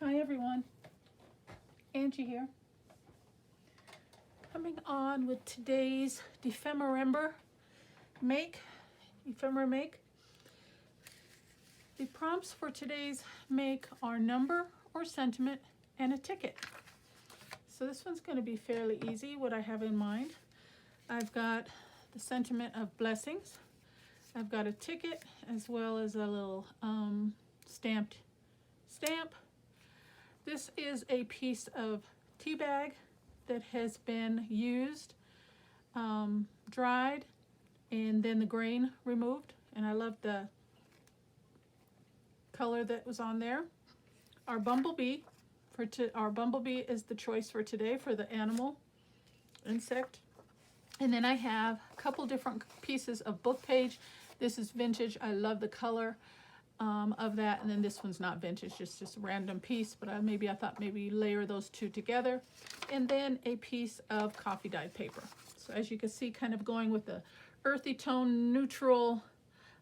Hi everyone, Angie here. Coming on with today's ephemera make. The prompts for today's make are number or sentiment and a ticket. So this one's going to be fairly easy, what I have in mind. I've got the sentiment of blessings. I've got a ticket as well as a little stamped stamp. This is a piece of tea bag that has been used, dried, and then the grain removed. And I love the color that was on there. Our bumblebee, our bumblebee is the choice for today for the animal, insect. And then I have a couple different pieces of book page. This is vintage. I love the color of that. And then this one's not vintage, just a random piece, but I thought maybe layer those two together. And then a piece of coffee dyed paper. So as you can see, kind of going with the earthy tone, neutral,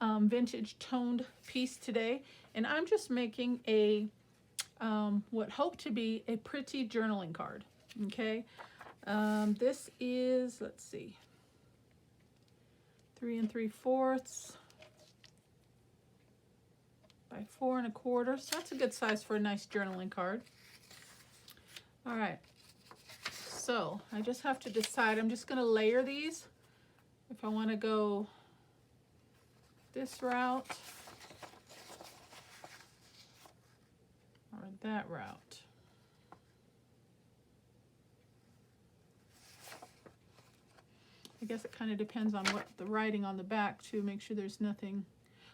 vintage toned piece today. And I'm just making a what hope to be a pretty journaling card. Okay, this is, let's see, 3 3/4 by 4 1/4. So that's a good size for a nice journaling card. All right, so I just have to decide. I'm just going to layer these if I want to go this route or that route. I guess it kind of depends on what the writing on the back to make sure there's nothing.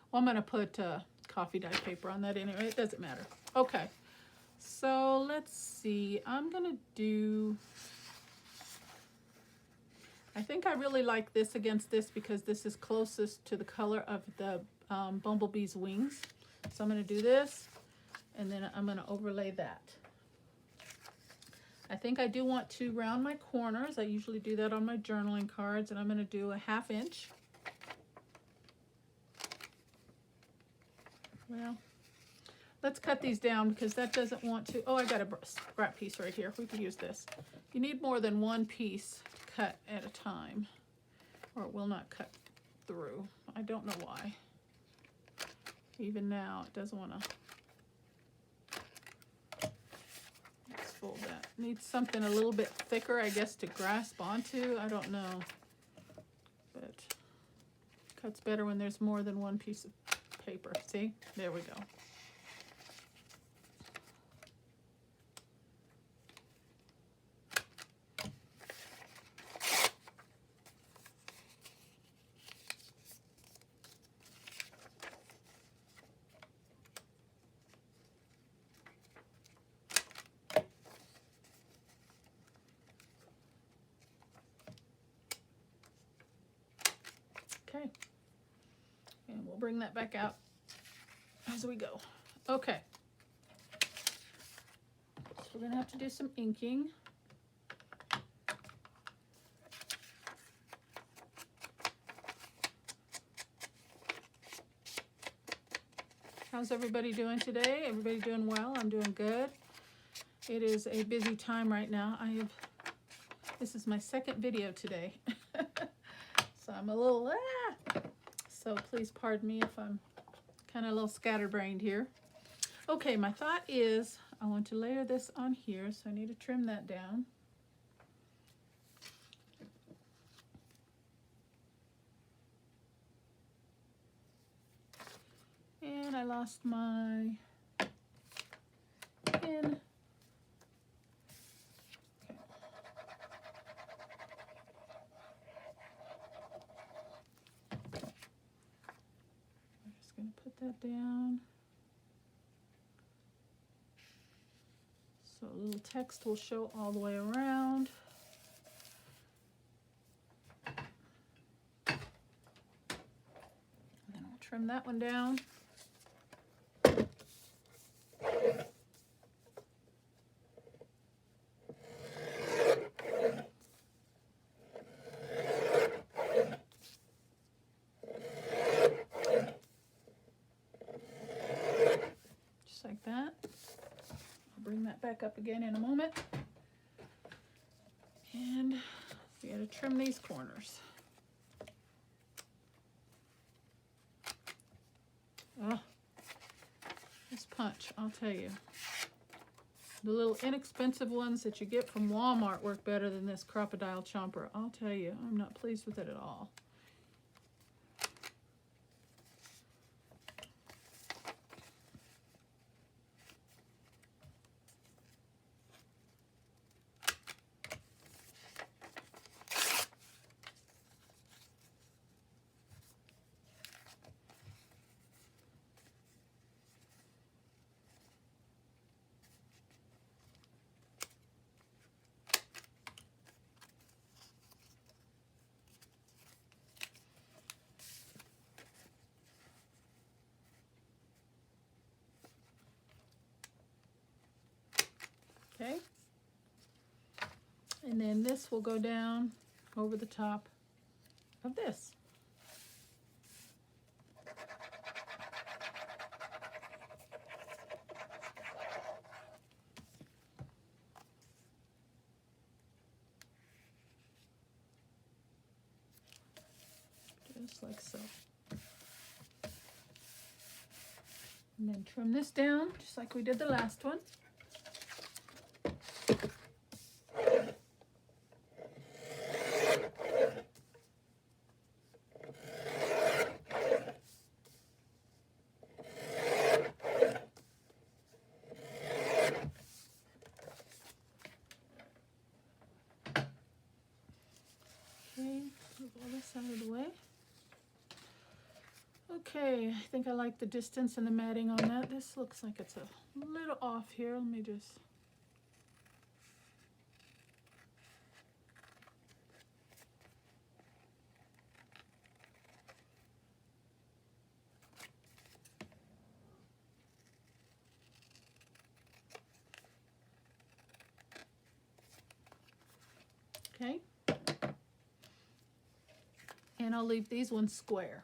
Well, I'm going to put coffee dyed paper on that anyway. It doesn't matter. Okay, so let's see. I'm going to do, I think I really like this against this because this is closest to the color of the bumblebee's wings. So I'm going to do this, and then I'm going to overlay that. I think I do want to round my corners. I usually do that on my journaling cards, and I'm going to do a 1/2 inch. Well, let's cut these down because that doesn't want to. Oh, I got a scrap piece right here. We could use this. You need more than one piece to cut at a time, or it will not cut through. I don't know why. Even now, it doesn't want to. Let's fold that. Needs something a little bit thicker, I guess, to grasp onto. I don't know. But cuts better when there's more than one piece of paper. See? There we go. Okay, and we'll bring that back out as we go. Okay, so we're gonna have to do some inking. How's everybody doing today? Everybody doing well? I'm doing good. It is a busy time right now. This is my second video today. So I'm a little, so please pardon me if I'm kind of a little scatterbrained here. Okay, my thought is I want to layer this on here, so I need to trim that down. And I lost my pin. That down. So a little text will show all the way around. And then I'll trim that one down. bring that back up again in a moment. And we gotta trim these corners. Oh, this punch, I'll tell you. The little inexpensive ones that you get from Walmart work better than this Crop-A-Dile chomper. I'll tell you, I'm not pleased with it at all. Okay, and then this will go down over the top of this. Just like so. And then trim this down just like we did the last one. Move all this out of the way. Okay, I think I like the distance and the matting on that. This looks like it's a little off here. Let me just... Okay. And I'll leave these ones square.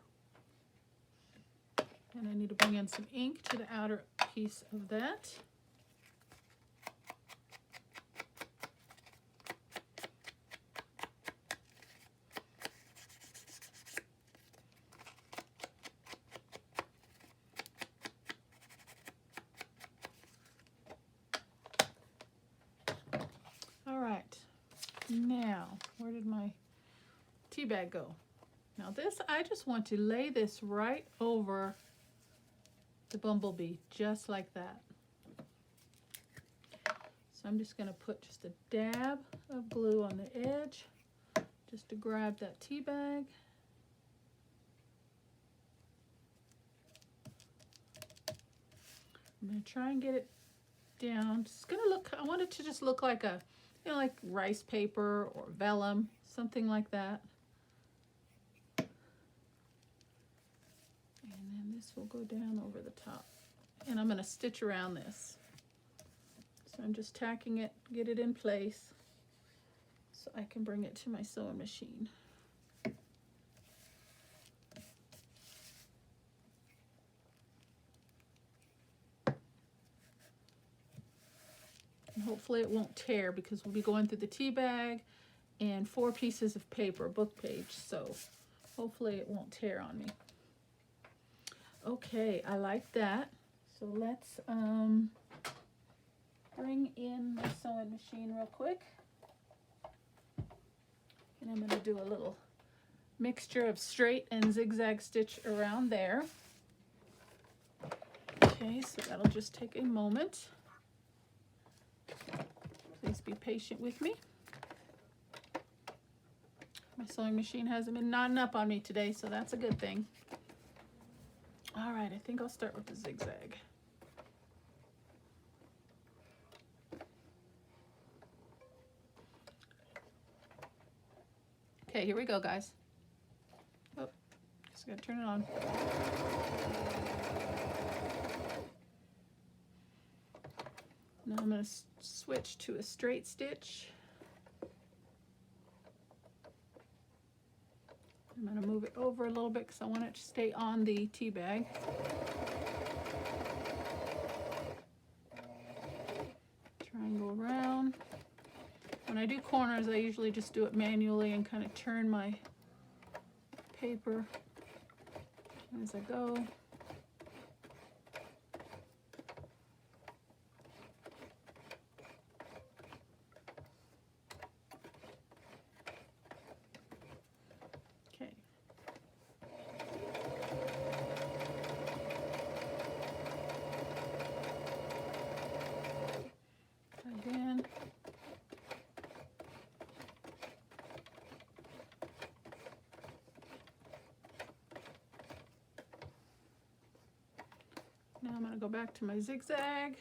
And I need to bring in some ink to the outer piece of that. All right, now, where did my tea bag go? Now this, I just want to lay this right over the bumblebee, just like that. So I'm just gonna put just a dab of glue on the edge, just to grab that tea bag. I'm gonna try and get it down. It's gonna look, I want it to just look like a, you know, like rice paper or vellum, something like that. This will go down over the top, and I'm going to stitch around this. So I'm just tacking it, get it in place so I can bring it to my sewing machine. And hopefully it won't tear because we'll be going through the tea bag and 4 pieces of paper, book page, so hopefully it won't tear on me. Okay, I like that. So let's bring in my sewing machine real quick. And I'm going to do a little mixture of straight and zigzag stitch around there. Okay, so that'll just take a moment. Please be patient with me. My sewing machine hasn't been knotting up on me today, so that's a good thing. All right, I think I'll start with the zigzag. Okay, here we go, guys. Oh, just gotta turn it on. Now I'm gonna switch to a straight stitch. I'm going to move it over a little bit because I want it to stay on the tea bag. do corners, I usually just do it manually and kind of turn my paper as I go. Okay. Again. Now I'm going to go back to my zigzag.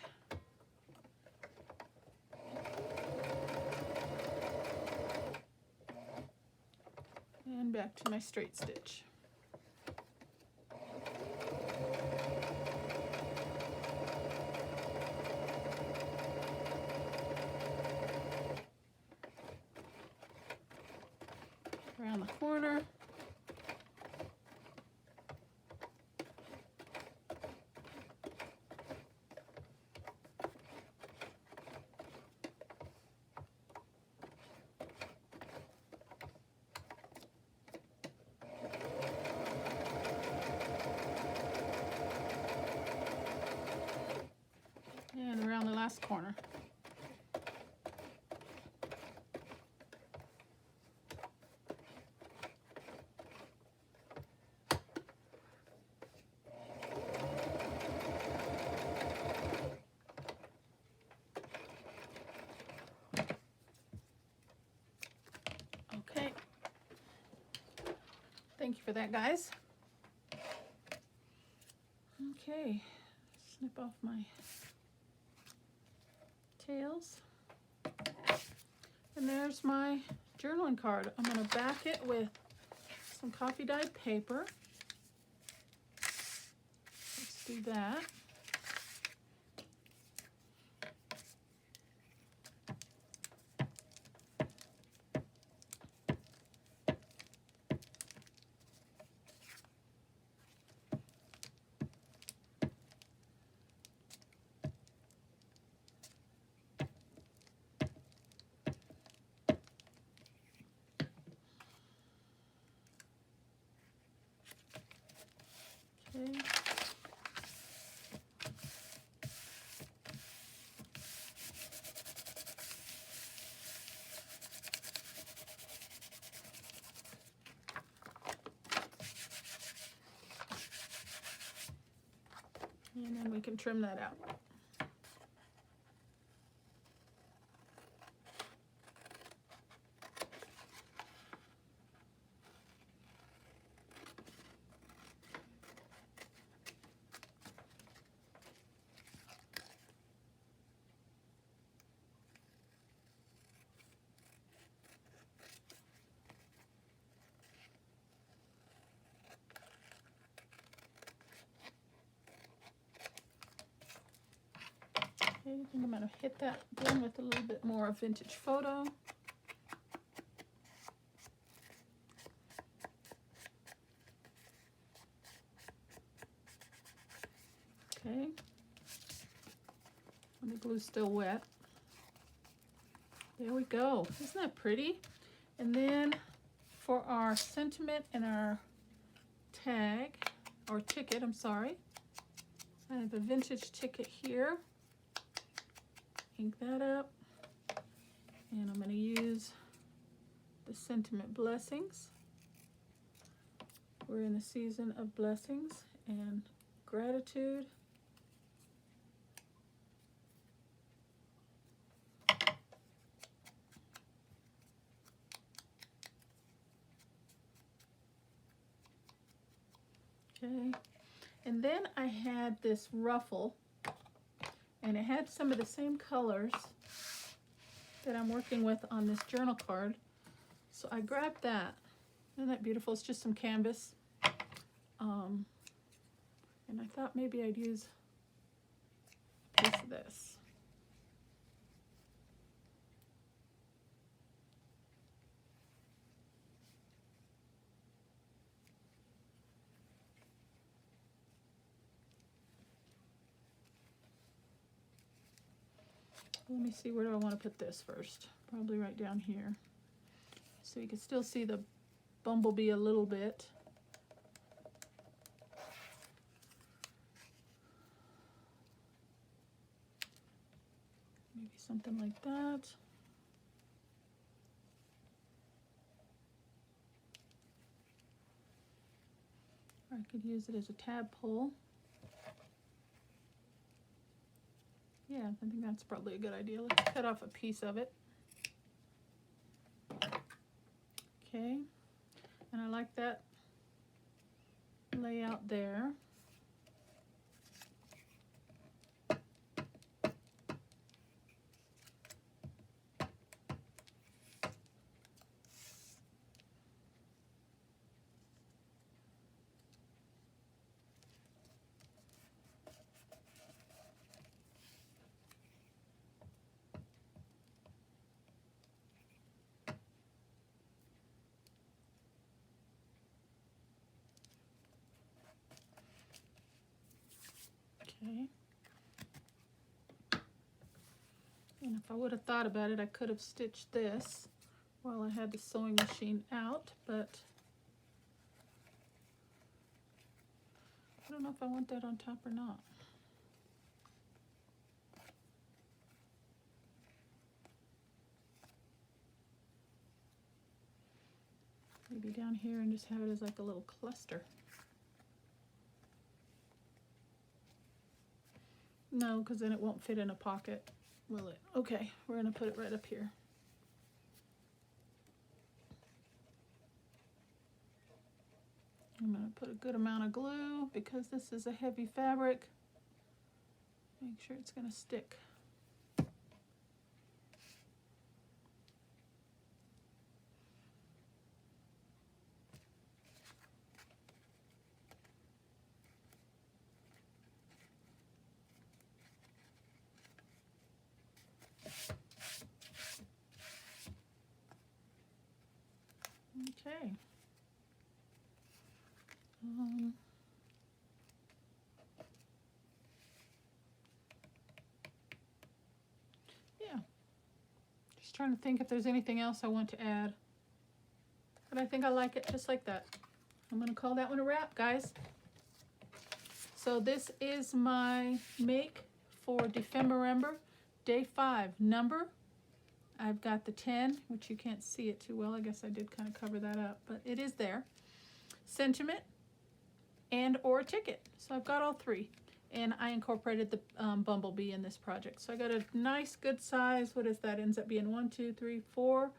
And back to my straight stitch. Around the corner. And around the last corner. Okay. Thank you for that, guys. Okay, snip off my tails. And there's my journaling card. I'm going to back it with some coffee dyed paper. Let's do that. Okay. And then we can trim that out. Okay, I think I'm going to hit that again with a little bit more vintage photo. Okay, and the glue's still wet. There we go. Isn't that pretty? And then for our sentiment and our tag, or ticket, I'm sorry, I have a vintage ticket here. Ink that up. And I'm going to use the sentiment blessings. We're in the season of blessings and gratitude. Okay, and then I had this ruffle, and it had some of the same colors that I'm working with on this journal card. So I grabbed that. Isn't that beautiful? It's just some canvas. And I thought maybe I'd use a piece of this. Let me see, where do I want to put this first? Probably right down here. So you can still see the bumblebee a little bit. Maybe something like that. Or I could use it as a tab pull. Yeah, I think that's probably a good idea. Let's cut off a piece of it. Okay, and I like that layout there. Okay. And if I would have thought about it, I could have stitched this while I had the sewing machine out, but I don't know if I want that on top or not. Maybe down here and just have it as like a little cluster. No, because then it won't fit in a pocket, will it? Okay, we're going to put it right up here. I'm going to put a good amount of glue because this is a heavy fabric. Make sure it's going to stick. Okay. Yeah. Just trying to think if there's anything else I want to add. But I think I like it just like that. I'm going to call that one a wrap, guys. So this is my make for Defember, day 5 number. I've got the 10, which you can't see it too well. I guess I did kind of cover that up, but it is there. Sentiment and or ticket. So I've got all 3. And I incorporated the bumblebee in this project. So I got a nice good size. What is that? Ends up being 1, 2, 3, 4,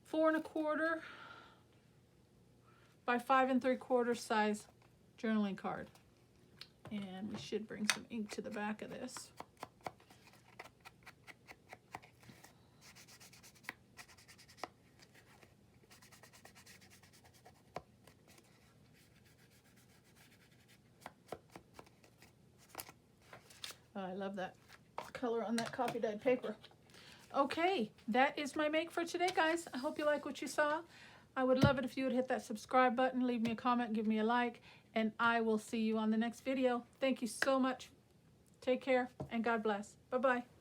4 1/4 by 5 3/4 size journaling card. And we should bring some ink to the back of this. Oh, I love that color on that coffee dyed paper. Okay, that is my make for today, guys. I hope you like what you saw. I would love it if you would hit that subscribe button, leave me a comment, give me a like, and I will see you on the next video. Thank you so much. Take care, and God bless. Bye-bye.